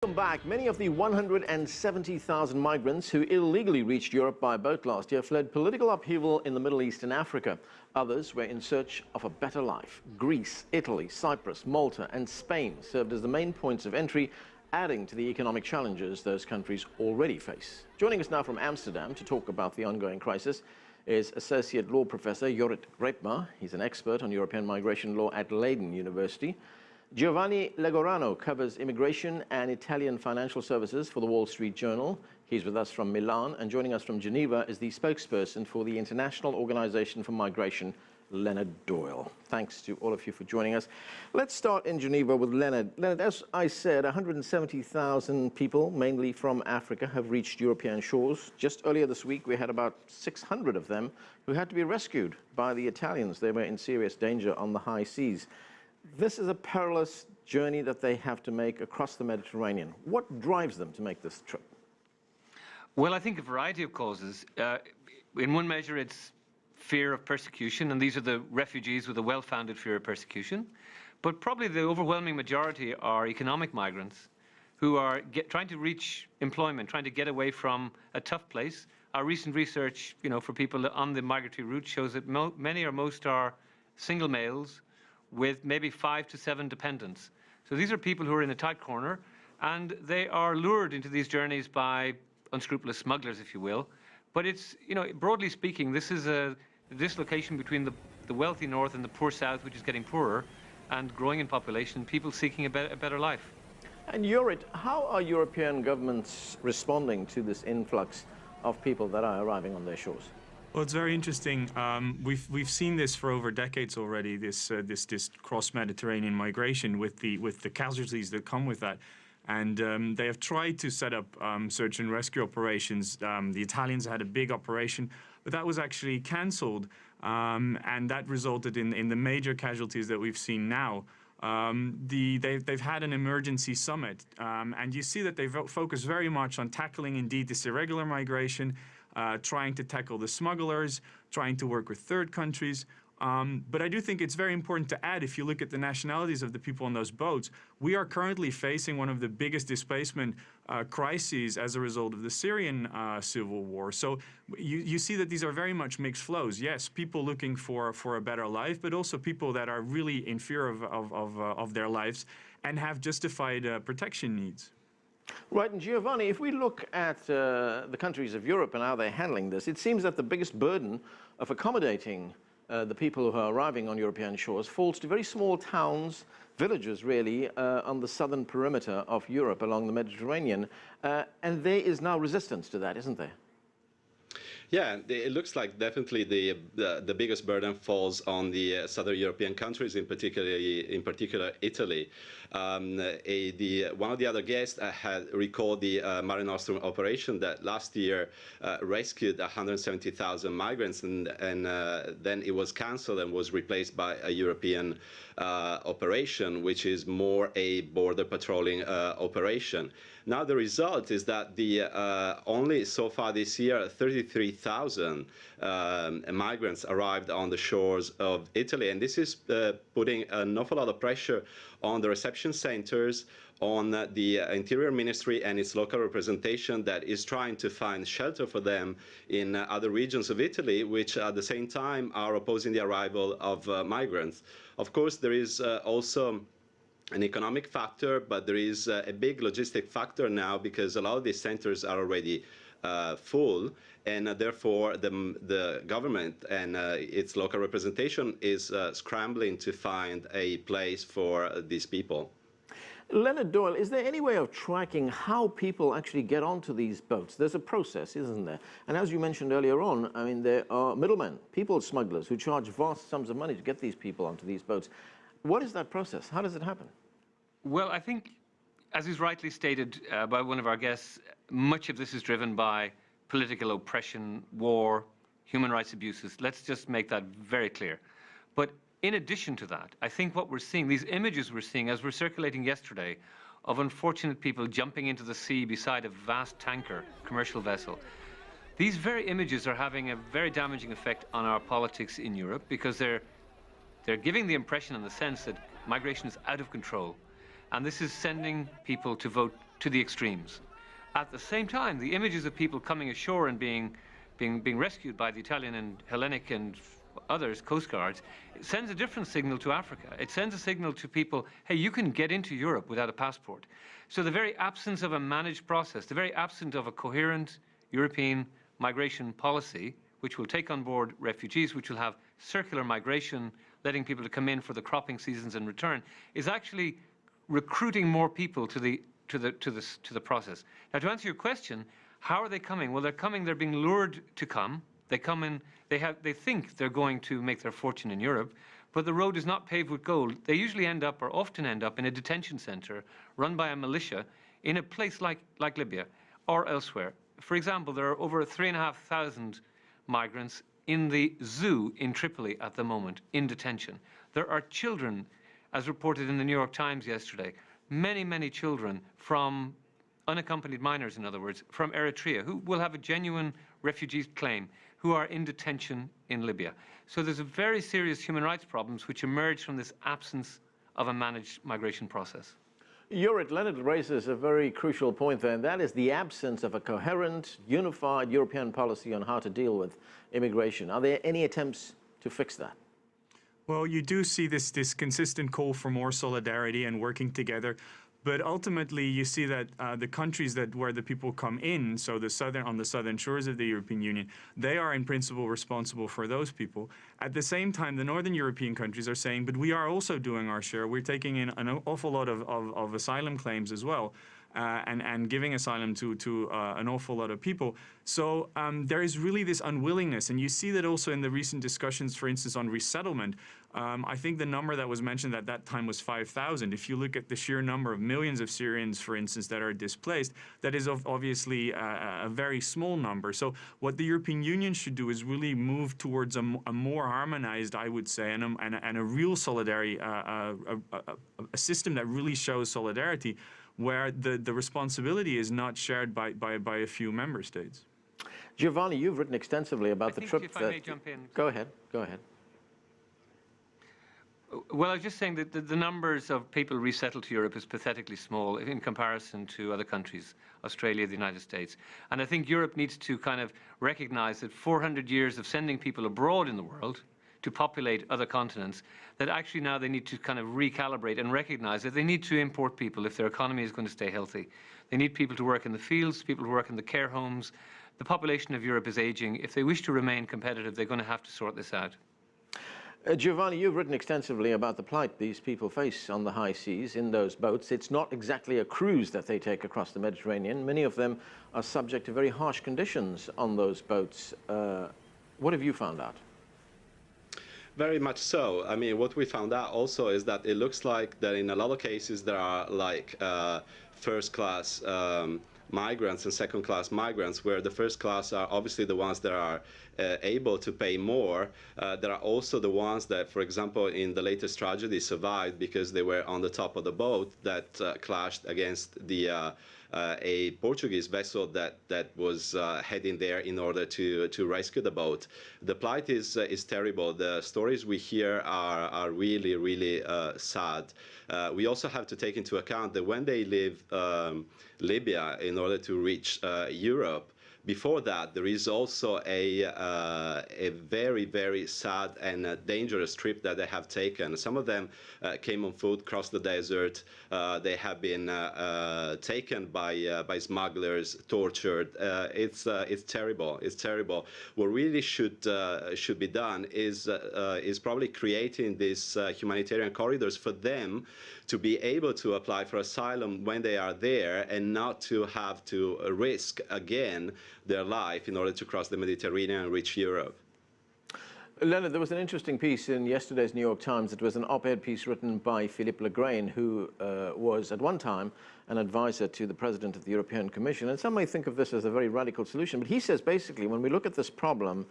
Welcome back. Many of the 170,000 migrants who illegally reached Europe by boat last year fled political upheaval in the Middle East and Africa. Others were in search of a better life. Greece, Italy, Cyprus, Malta and Spain served as the main points of entry, adding to the economic challenges those countries already face. Joining us now from Amsterdam to talk about the ongoing crisis is Associate Law Professor Jorrit Reepma. He's an expert on European migration law at Leiden University. Giovanni Legorano covers immigration and Italian financial services for the Wall Street Journal. He's with us from Milan, and joining us from Geneva is the spokesperson for the International Organization for Migration, Leonard Doyle. Thanks to all of you for joining us. Let's start in Geneva with Leonard. Leonard, as I said, 170,000 people, mainly from Africa, have reached European shores. Just earlier this week, we had about 600 of them who had to be rescued by the Italians. They were in serious danger on the high seas. This is a perilous journey that they have to make across the Mediterranean. What drives them to make this trip? Well, I think a variety of causes. In one measure, it's fear of persecution, and these are the refugees with a well-founded fear of persecution. But probably the overwhelming majority are economic migrants who are trying to reach employment, trying to get away from a tough place. Our recent research, for people on the migratory route shows that many or most are single males with maybe 5 to 7 dependents. So these are people who are in a tight corner, and they are lured into these journeys by unscrupulous smugglers, if you will. But it's, broadly speaking, this is a dislocation between the wealthy north and the poor south, which is getting poorer and growing in population, people seeking a better life. And Jorrit, how are European governments responding to this influx of people that are arriving on their shores? Well, it's very interesting. We've seen this for over decades already. This cross-Mediterranean migration with the casualties that come with that, and they have tried to set up search and rescue operations. The Italians had a big operation, but that was actually cancelled, and that resulted in the major casualties that we've seen now. They've had an emergency summit, and you see that they've focused very much on tackling indeed this irregular migration. Trying to tackle the smugglers, trying to work with third countries. But I do think it's very important to add, if you look at the nationalities of the people on those boats, we are currently facing one of the biggest displacement crises as a result of the Syrian civil war. So you see that these are very much mixed flows. Yes, people looking for a better life, but also people that are really in fear of their lives and have justified protection needs. Right, and Giovanni, if we look at the countries of Europe and how they're handling this, it seems that the biggest burden of accommodating the people who are arriving on European shores falls to very small towns, villages really, on the southern perimeter of Europe along the Mediterranean. And there is now resistance to that, isn't there? Yeah, it looks like definitely the biggest burden falls on the southern European countries, in particular Italy. One of the other guests had recalled the Mare Nostrum operation that last year rescued 170,000 migrants, and then it was cancelled and was replaced by a European operation, which is more a border patrolling operation. Now the result is that only so far this year 33,000 migrants arrived on the shores of Italy, and this is putting an awful lot of pressure on the reception centers, on the Interior Ministry and its local representation that is trying to find shelter for them in other regions of Italy, which at the same time are opposing the arrival of migrants. Of course, there is also an economic factor, but there is a big logistic factor now, because a lot of these centers are already full, and therefore the government and its local representation is scrambling to find a place for these people. Leonard Doyle, is there any way of tracking how people actually get onto these boats? There's a process, isn't there? And as you mentioned earlier on, I mean, there are middlemen, people smugglers, who charge vast sums of money to get these people onto these boats. What is that process? How does it happen? Well, I think, as is rightly stated by one of our guests, much of this is driven by political oppression, war, human rights abuses. Let's just make that very clear. But in addition to that, I think what we're seeing, these images we're seeing as we're circulating yesterday of unfortunate people jumping into the sea beside a vast tanker, commercial vessel, these very images are having a very damaging effect on our politics in Europe, because they're giving the impression and the sense that migration is out of control. And this is sending people to vote to the extremes. At the same time, the images of people coming ashore and being rescued by the Italian and Hellenic and others, Coast Guards, it sends a different signal to Africa. It sends a signal to people, hey, you can get into Europe without a passport. So the very absence of a managed process, the very absence of a coherent European migration policy, which will take on board refugees, which will have circular migration, letting people to come in for the cropping seasons and return, is actually recruiting more people to the process. Now, to answer your question, how are they coming? Well, they're coming. They're being lured to come. They come in. They think they're going to make their fortune in Europe, but the road is not paved with gold. They usually end up, or often end up, in a detention center run by a militia in a place like Libya or elsewhere. For example, there are over 3,500 migrants in the zoo in Tripoli at the moment, in detention. There are children, as reported in the New York Times yesterday, many children from unaccompanied minors, in other words, from Eritrea, who will have a genuine refugee claim, who are in detention in Libya. So there's a very serious human rights problems which emerge from this absence of a managed migration process. Leonard raises a very crucial point there, and that is the absence of a coherent, unified European policy on how to deal with immigration. Are there any attempts to fix that? Well, you do see this consistent call for more solidarity and working together. But ultimately, you see that the countries where the people come in, so on the southern shores of the European Union, they are in principle responsible for those people. At the same time, the northern European countries are saying, but we are also doing our share. We're taking in an awful lot of asylum claims as well. And giving asylum to an awful lot of people. So there is really this unwillingness, and you see that also in the recent discussions, for instance, on resettlement. I think the number that was mentioned at that time was 5,000. If you look at the sheer number of millions of Syrians, for instance, that are displaced, that is obviously a very small number. So what the European Union should do is really move towards a more harmonized, I would say, and a real solidarity, a system that really shows solidarity, where the responsibility is not shared by a few member states. Giovanni, you've written extensively about the trip. If I may jump in. Go ahead. Well, I was just saying that the numbers of people resettled to Europe is pathetically small in comparison to other countries, Australia, the United States. And I think Europe needs to kind of recognize that 400 years of sending people abroad in the world to populate other continents, that actually now they need to kind of recalibrate and recognize that they need to import people if their economy is going to stay healthy. They need people to work in the fields, people to work in the care homes. The population of Europe is aging. If they wish to remain competitive, they're going to have to sort this out. Giovanni, you've written extensively about the plight these people face on the high seas in those boats. It's not exactly a cruise that they take across the Mediterranean. Many of them are subject to very harsh conditions on those boats. What have you found out? Very much so. I mean, what we found out also is that it looks like that in a lot of cases there are like first-class migrants and second-class migrants, where the first class are obviously the ones that are able to pay more. There are also the ones that, for example, in the latest tragedy survived because they were on the top of the boat that clashed against a Portuguese vessel that was heading there in order to rescue the boat. The plight is terrible. The stories we hear are really sad. We also have to take into account that when they leave Libya in order to reach Europe, before that, there is also a very sad and dangerous trip that they have taken. Some of them came on foot, crossed the desert. They have been taken by smugglers, tortured. It's terrible. It's terrible. What really should be done is probably creating these humanitarian corridors for them to be able to apply for asylum when they are there, and not to have to risk again their life in order to cross the Mediterranean and reach Europe. Leonard, there was an interesting piece in yesterday's New York Times. It was an op-ed piece written by Philippe Legrain, who was at one time an advisor to the President of the European Commission. And some may think of this as a very radical solution, but he says basically, when we look at this problem,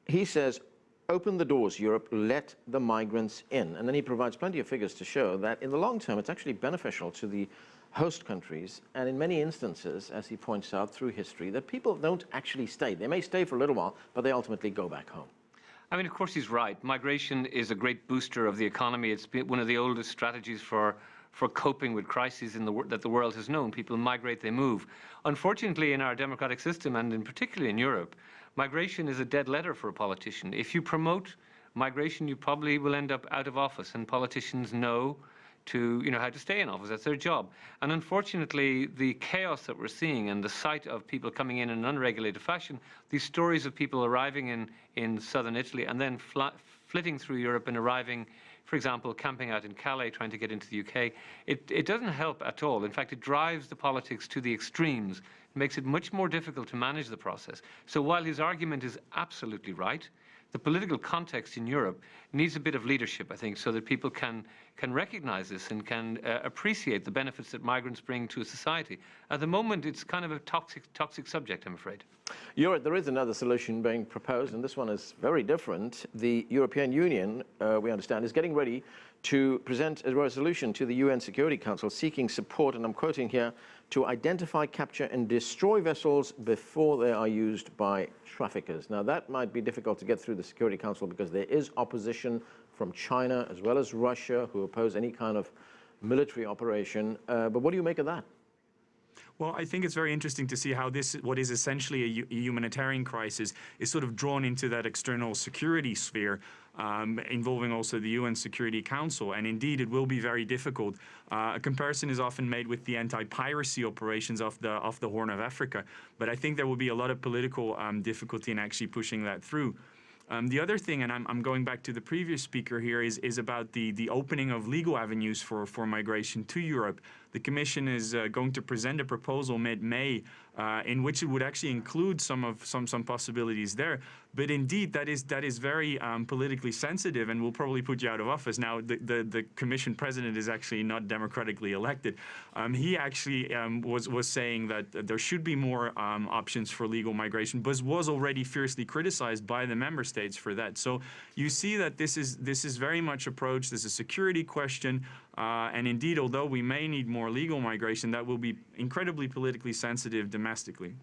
he says, open the doors, Europe, let the migrants in. And then he provides plenty of figures to show that in the long term, it's actually beneficial to the host countries, and in many instances, as he points out through history, that people don't actually stay. They may stay for a little while, but they ultimately go back home. I mean, of course, he's right. Migration is a great booster of the economy. It's been one of the oldest strategies for for coping with crises that the world has known. People migrate, they move. Unfortunately, in our democratic system, and in particularly in Europe, migration is a dead letter for a politician. If you promote migration, you probably will end up out of office, and politicians know how to stay in office. That's their job. And unfortunately, the chaos that we're seeing and the sight of people coming in an unregulated fashion, these stories of people arriving in southern Italy and then flitting through Europe and arriving, for example, camping out in Calais, trying to get into the UK, it doesn't help at all. In fact, it drives the politics to the extremes. It makes it much more difficult to manage the process. So while his argument is absolutely right, the political context in Europe needs a bit of leadership, I think, so that people can recognize this and can appreciate the benefits that migrants bring to a society. At the moment, it's kind of a toxic subject, I'm afraid. There is another solution being proposed, and this one is very different. The European Union, we understand, is getting ready to present a resolution to the UN Security Council seeking support, and I'm quoting here, to identify, capture and destroy vessels before they are used by traffickers. Now that might be difficult to get through the Security Council because there is opposition from China as well as Russia who oppose any kind of military operation. But what do you make of that? Well, I think it's very interesting to see how what is essentially a humanitarian crisis, is sort of drawn into that external security sphere, involving also the UN Security Council. And indeed, it will be very difficult. A comparison is often made with the anti-piracy operations off the Horn of Africa. But I think there will be a lot of political difficulty in actually pushing that through. The other thing, and I'm going back to the previous speaker here, is about the opening of legal avenues for migration to Europe. The Commission is going to present a proposal mid-May in which it would actually include some possibilities there. But indeed, that is very politically sensitive and will probably put you out of office. Now, the Commission president is actually not democratically elected. He actually was saying that there should be more options for legal migration, but was already fiercely criticized by the member states for that. So you see that this is very much approached as a security question. And indeed, although we may need more legal migration, that will be incredibly politically sensitive domestically.